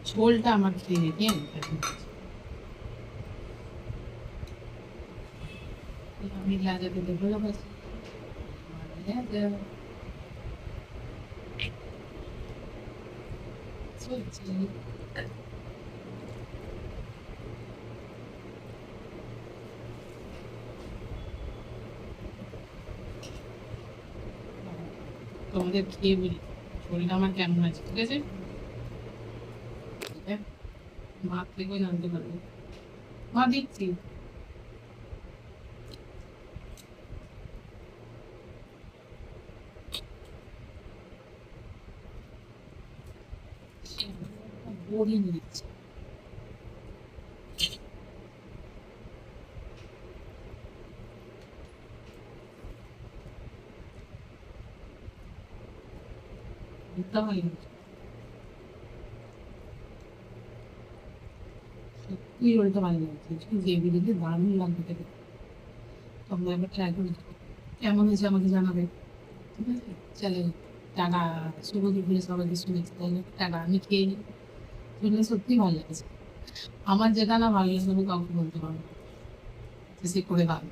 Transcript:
ঝোলটা আমার খেয়ে নিয়ে আমি লাজাতে দেবো চলছে। তোমাদের খেয়ে বলি শরীরটা আমার কেমন আছে, ঠিক আছে? মা থেকেও জানতে পারবো। মা দিচ্ছি। বোরিং দিচ্ছে। বুঝতে পারি সত্যি রোলটা ভালো লাগছে, গ্রেভিটাকে দারুণ লাগবে খেতে। তোমরা একবার ট্রাই করে দেখো। কেমন হয়েছে আমাকে জানাবে, ঠিক আছে? চলে, টাটা। শুভ দুপুরে সবাইকে শুনেছি, তাই না? টাটা, আমি খেয়ে নিই। শুনলে সত্যি ভালো লাগছে। আমার যেটা না ভালো লাগে আমি কাউকে বলতে পারবো না যে সে করে ভালো।